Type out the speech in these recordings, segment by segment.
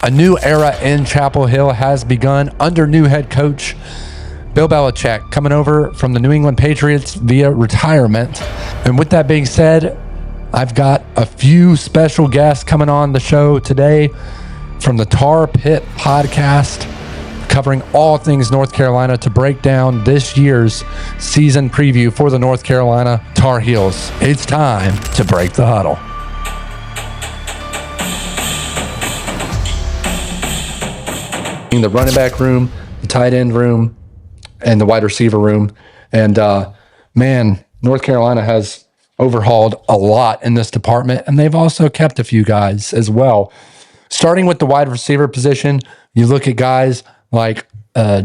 A new era in Chapel Hill has begun under new head coach Bill Belichick, coming over from the New England Patriots via retirement. And with that being said, I've got a few special guests coming on the show today from the Tar Pit podcast, covering all things North Carolina to break down this year's season preview for the North Carolina Tar Heels. It's time to break the huddle. In the running back room, the tight end room, and the wide receiver room. And man, North Carolina has overhauled a lot in this department, and they've also kept a few guys as well. Starting with the wide receiver position, you look at guys like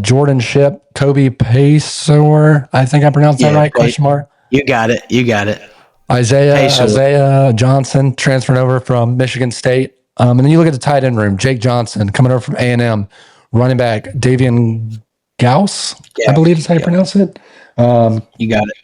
Jordan Shipp, Kobe Paysour, I think I pronounced that right, question mark? You got it. Isaiah Johnson transferring over from Michigan State. And then you look at the tight end room, Jake Johnson coming over from A&M, running back Davion Gouse, I believe is how you pronounce it. You got it.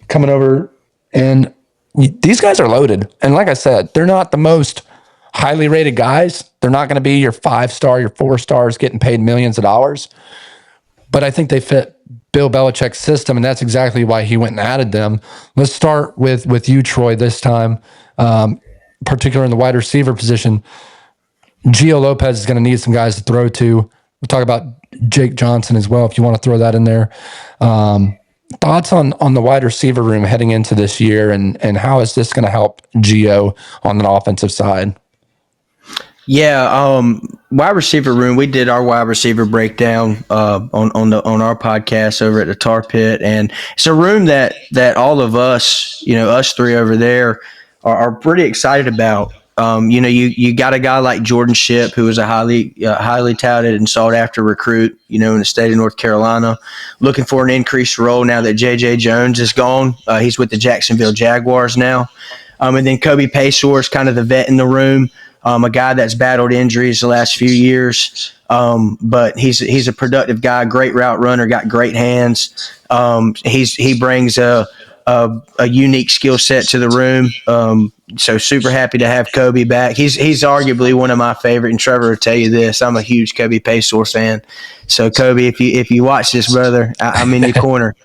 Coming over, and these guys are loaded. And like I said, they're not the most highly rated guys. They're not going to be your 5-star, your 4-stars getting paid millions of dollars. But I think they fit Bill Belichick's system, and that's exactly why he went and added them. Let's start with you, Troy, this time, particularly in the wide receiver position. Gio Lopez is going to need some guys to throw to. We'll talk about Jake Johnson as well, if you want to throw that in there. Thoughts on the wide receiver room heading into this year, and how is this going to help Gio on the offensive side? Yeah, wide receiver room. We did our wide receiver breakdown on our podcast over at the Tar Pit, and it's a room that all of us, us three over there, are pretty excited about. You got a guy like Jordan Shipp, who is a highly touted and sought after recruit, in the state of North Carolina, looking for an increased role now that J.J. Jones is gone. He's with the Jacksonville Jaguars now. And then Kobe Paysour is kind of the vet in the room, a guy that's battled injuries the last few years. But he's a productive guy, great route runner, got great hands. He brings a unique skill set to the room. So super happy to have Kobe back. He's arguably one of my favorite, and Trevor will tell you this. I'm a huge Kobe Paysour fan. So Kobe, if you watch this, brother, I'm in your corner.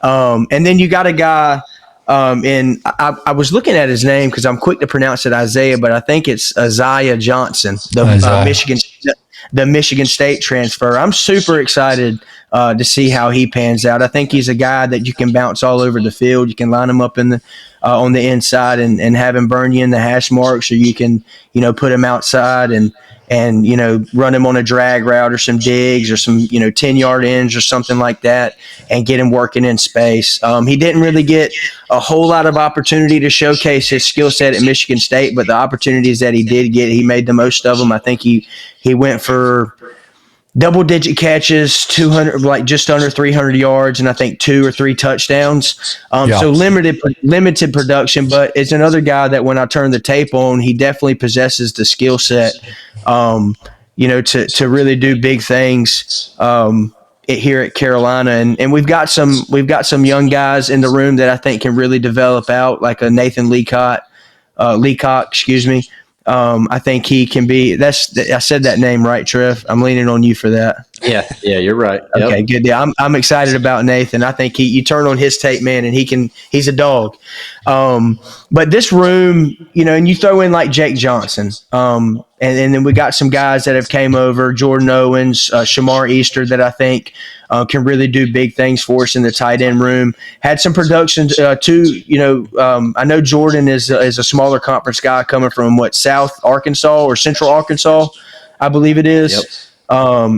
And then you got a guy, and I was looking at his name because I'm quick to pronounce it Isaiah, but I think it's Isaiah Johnson, the Michigan State transfer. I'm super excited to see how he pans out. I think he's a guy that you can bounce all over the field. You can line him up in the on the inside and have him burn you in the hash marks, or you can put him outside and run him on a drag route or some digs or some 10-yard ends or something like that, and get him working in space. He didn't really get a whole lot of opportunity to showcase his skill set at Michigan State, but the opportunities that he did get, he made the most of them. I think he went for double-digit catches, 200, like just under 300 yards, and I think 2 or 3 touchdowns. So limited production, but it's another guy that when I turn the tape on, he definitely possesses the skill set, to really do big things here at Carolina. And we've got some young guys in the room that I think can really develop out, like a Nathan Leacock, excuse me. I think he can be. I said that name right, Trev. I'm leaning on you for that. Yeah, you're right. Yep. Okay, good deal. I'm excited about Nathan. I think you turn on his tape, man, and he's a dog. But this room, and you throw in like Jake Johnson, and then we got some guys that have came over, Jordan Owens, Shamar Easter, that I think can really do big things for us in the tight end room. Had some production too. I know Jordan is a smaller conference guy coming from South Arkansas or Central Arkansas, I believe it is. Yep.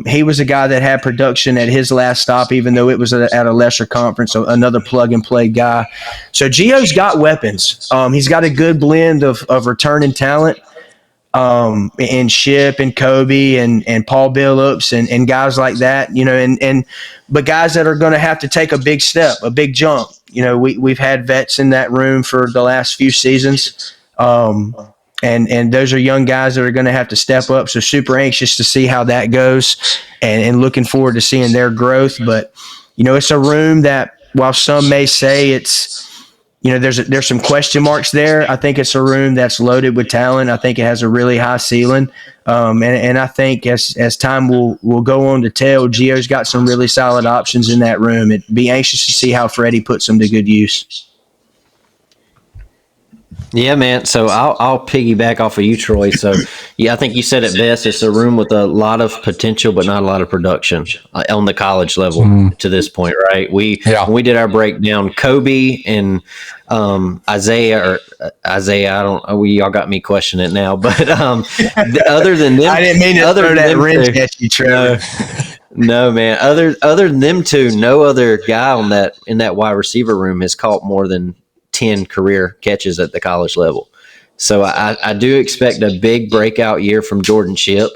He was a guy that had production at his last stop, even though it was at a lesser conference, so another plug-and-play guy. So Gio's got weapons. He's got a good blend of returning talent, and Shipp and Kobe and Paul Billups and guys like that, but guys that are going to have to take a big step, a big jump. We've had vets in that room for the last few seasons. And those are young guys that are going to have to step up. So super anxious to see how that goes, and looking forward to seeing their growth. But, it's a room that, while some may say it's, there's some question marks there. I think it's a room that's loaded with talent. I think it has a really high ceiling. And I think as time will go on to tell, Gio's got some really solid options in that room. It'd be anxious to see how Freddie puts them to good use. Yeah, man. So I'll piggyback off of you, Troy. So yeah, I think you said it best. It's a room with a lot of potential, but not a lot of production on the college level to this point, right? When we did our breakdown, Kobe and Isaiah. I don't. Y'all got me questioning it now, but other than them, I didn't mean to throw that wrench at you, Trevor. No, man. Other than them two, no other guy in that wide receiver room has caught more than 10 career catches at the college level. So I do expect a big breakout year from Jordan Shipp.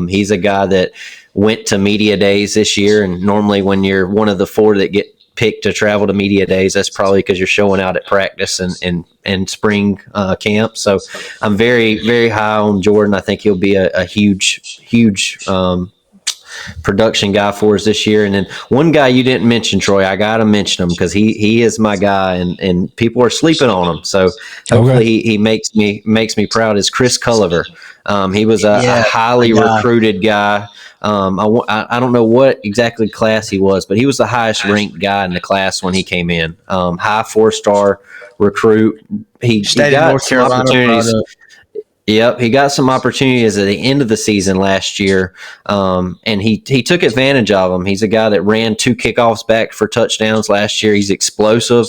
He's a guy that went to media days this year, and normally when you're one of the 4 that get picked to travel to media days, that's probably because you're showing out at practice and spring camp. So I'm very, very high on Jordan. I think he'll be a huge production guy for us this year. And then one guy you didn't mention, Troy, I got to mention him because he is my guy, and people are sleeping on him. So hopefully he makes me proud, is Chris Culliver. He was a highly recruited guy. I don't know what exactly class he was, but he was the highest ranked guy in the class when he came in. High 4-star recruit. He got North some Carolina opportunities. product. Yep, he got some opportunities at the end of the season last year, and he took advantage of them. He's a guy that ran 2 kickoffs back for touchdowns last year. He's explosive,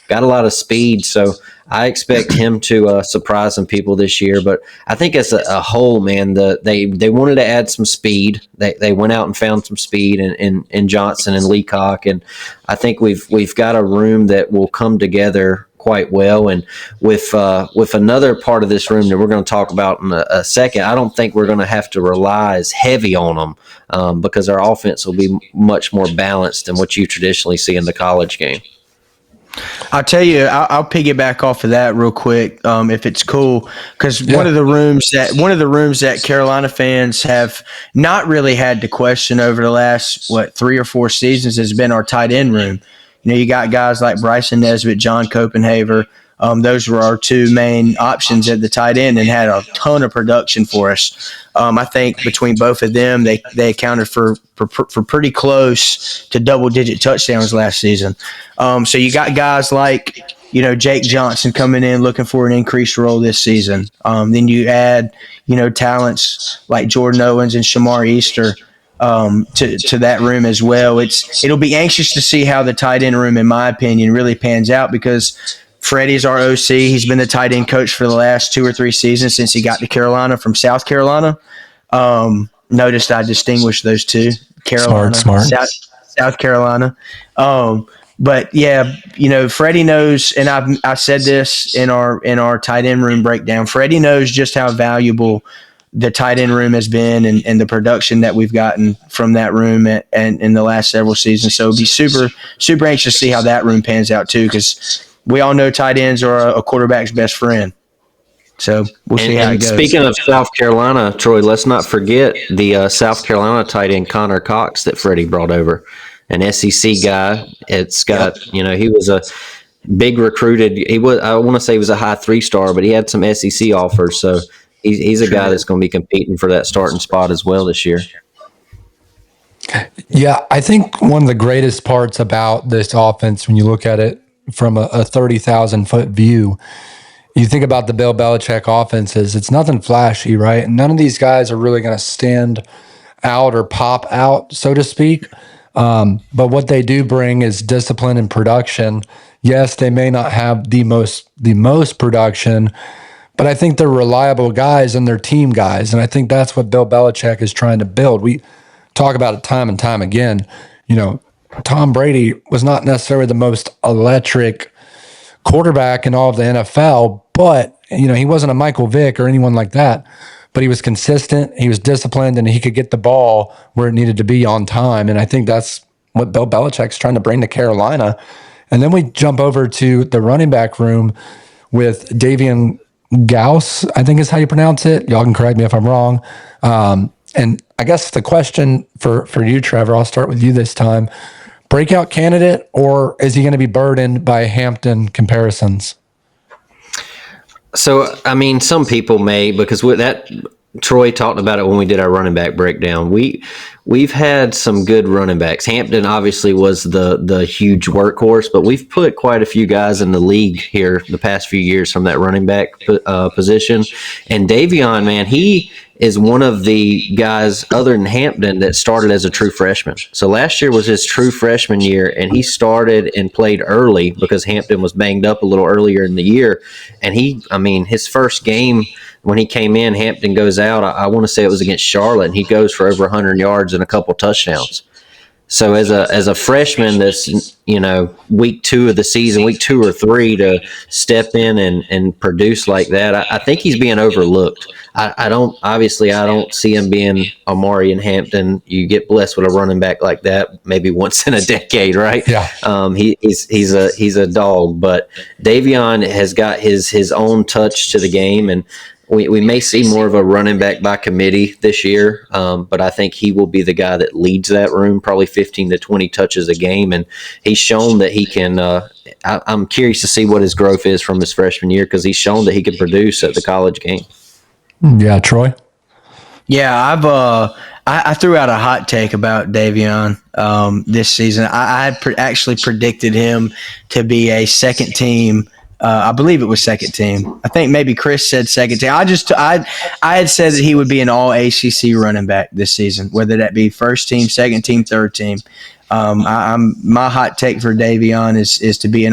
got a lot of speed, so I expect him to surprise some people this year. But I think as a whole, man, they wanted to add some speed. They went out and found some speed in Johnson and Leacock, and I think we've got a room that will come together quite well. And with another part of this room that we're going to talk about in a second, I don't think we're going to have to rely as heavy on them because our offense will be much more balanced than what you traditionally see in the college game. I'll tell you, I'll piggyback off of that real quick, if it's cool, because one of the rooms that Carolina fans have not really had to question over the last 3 or 4 seasons has been our tight end room. You got guys like Bryson Nesbitt, John Copenhaver. Those were our 2 main options at the tight end and had a ton of production for us. I think between both of them, they accounted for pretty close to double-digit touchdowns last season. So you got guys like, Jake Johnson coming in looking for an increased role this season. Then you add, talents like Jordan Owens and Shamar Easter to that room as well. It'll be anxious to see how the tight end room, in my opinion, really pans out because Freddie's our OC. He's been the tight end coach for the last 2 or 3 seasons since he got to Carolina from South Carolina. Noticed I distinguished those 2, Carolina, smart. South Carolina. But yeah, Freddie knows, and I said this in our tight end room breakdown. Freddie knows just how valuable the tight end room has been and the production that we've gotten from that room and in the last several seasons. So be super, super anxious to see how that room pans out too, because we all know tight ends are a quarterback's best friend. So we'll see how it goes. Speaking of South Carolina, Troy, let's not forget the South Carolina tight end Connor Cox that Freddie brought over, an SEC guy. It's got, he was a big recruited. I want to say he was a high 3-star, but he had some SEC offers. So he's a guy that's going to be competing for that starting spot as well this year. Yeah, I think one of the greatest parts about this offense, when you look at it from a 30,000-foot view, you think about the Bill Belichick offenses, it's nothing flashy, right? None of these guys are really going to stand out or pop out, so to speak. But what they do bring is discipline and production. Yes, they may not have the most production, but I think they're reliable guys and they're team guys. And I think that's what Bill Belichick is trying to build. We talk about it time and time again. Tom Brady was not necessarily the most electric quarterback in all of the NFL, but, he wasn't a Michael Vick or anyone like that. But he was consistent, he was disciplined, and he could get the ball where it needed to be on time. And I think that's what Bill Belichick's trying to bring to Carolina. And then we jump over to the running back room with Davion Gouse, I think is how you pronounce it. Y'all can correct me if I'm wrong. And I guess the question for you, Trevor, I'll start with you this time. breakout candidate, or is he going to be burdened by Hampton comparisons? So, I mean, some people may, because with that, Troy talked about it when we did our running back breakdown. We've had some good running backs. Hampton obviously was the huge workhorse, but we've put quite a few guys in the league here the past few years from that running back position. And Davion, man, he is one of the guys other than Hampton that started as a true freshman. So last year was his true freshman year, and he started and played early because Hampton was banged up a little earlier in the year. And his first game when he came in, Hampton goes out. I want to say it was against Charlotte, and he goes for over 100 yards and a couple touchdowns. So as a freshman, that's week 2 of the season, week 2 or 3, to step in and produce like that, I think he's being overlooked. I don't see him being Amari and Hampton. You get blessed with a running back like that maybe once in a decade, right? Yeah. He's a dog, but Davion has got his own touch to the game, and we may see more of a running back by committee this year, but I think he will be the guy that leads that room, probably 15 to 20 touches a game, and he's shown that he can. I'm curious to see what his growth is from his freshman year, because he's shown that he can produce at the college game. Yeah, Troy? Yeah, I threw out a hot take about Davion this season. I had actually predicted him to be a second team. I believe it was second team. I think maybe Chris said second team. I had said that he would be an all ACC running back this season, whether that be first team, second team, third team. My hot take for Davion is to be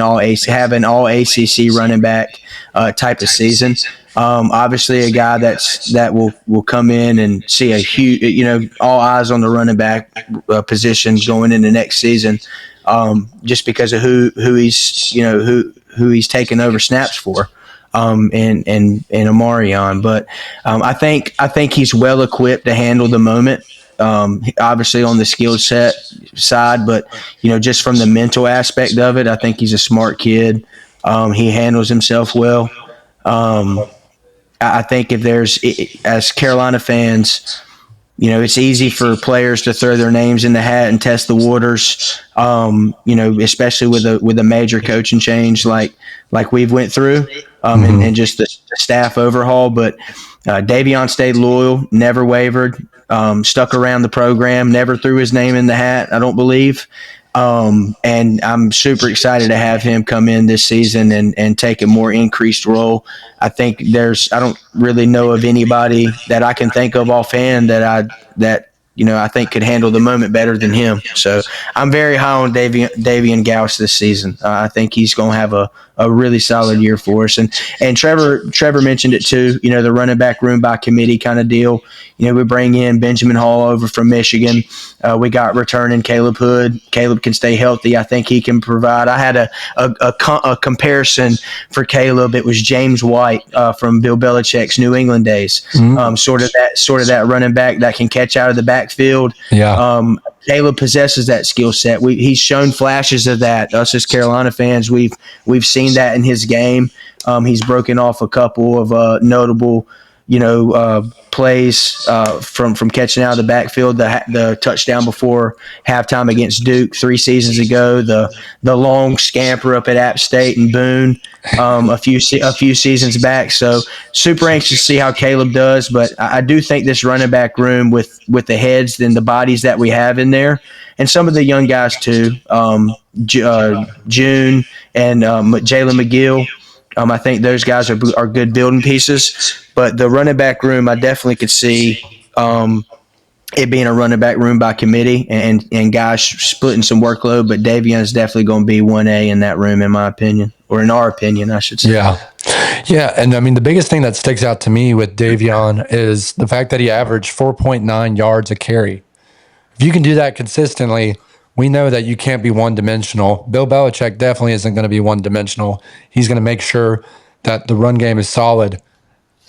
have an all ACC running back type of season. Obviously a guy that will come in and see a huge, all eyes on the running back position going into next season, just because of who he's taken over snaps for, and Amarion. But I think he's well equipped to handle the moment. Obviously on the skill set side, but just from the mental aspect of it, I think he's a smart kid. He handles himself well. I think as Carolina fans, it's easy for players to throw their names in the hat and test the waters. Especially with a major coaching change like we've went through, and just the staff overhaul. But Davion stayed loyal, never wavered, stuck around the program, never threw his name in the hat, I don't believe. And I'm super excited to have him come in this season and take a more increased role. I think I don't really know of anybody that I can think of offhand that I think could handle the moment better than him. So I'm very high on Davion Gouse this season. I think he's going to have a really solid year for us. And Trevor mentioned it too, the running back room by committee kind of deal. We bring in Benjamin Hall over from Michigan. We got returning Caleb Hood. Caleb can stay healthy. I think he can provide. I had a comparison for Caleb. It was James White from Bill Belichick's New England days. Sort of that running back that can catch out of the backfield. Yeah. Caleb possesses that skill set. He's shown flashes of that. Us as Carolina fans, we've seen that in his game. He's broken off a couple of notable, plays from catching out of the backfield. The touchdown before halftime against Duke 3 seasons ago. The long scamper up at App State and Boone a few seasons back. So super anxious to see how Caleb does. But I do think this running back room with the heads and the bodies that we have in there, and some of the young guys too, June and Jalen McGill. I think those guys are good building pieces. But the running back room, I definitely could see it being a running back room by committee and guys splitting some workload. But Davion is definitely going to be 1A in that room, in my opinion, or in our opinion, I should say. Yeah. Yeah. And I mean, the biggest thing that sticks out to me with Davion is the fact that he averaged 4.9 yards a carry. If you can do that consistently, we know that you can't be one-dimensional. Bill Belichick definitely isn't going to be one-dimensional. He's going to make sure that the run game is solid.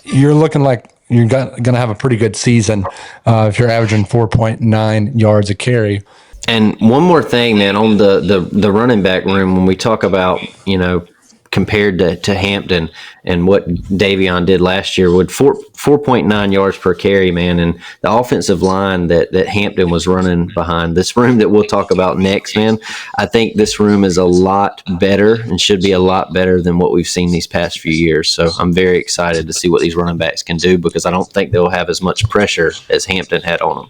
You're looking like you're going to have a pretty good season if you're averaging 4.9 yards a carry. And one more thing, man, on the running back room, when we talk about, compared to Hampton and what Davion did last year with 4.9 yards per carry, man. And the offensive line that Hampton was running behind, this room that we'll talk about next, man, I think this room is a lot better and should be a lot better than what we've seen these past few years. So I'm very excited to see what these running backs can do, because I don't think they'll have as much pressure as Hampton had on them.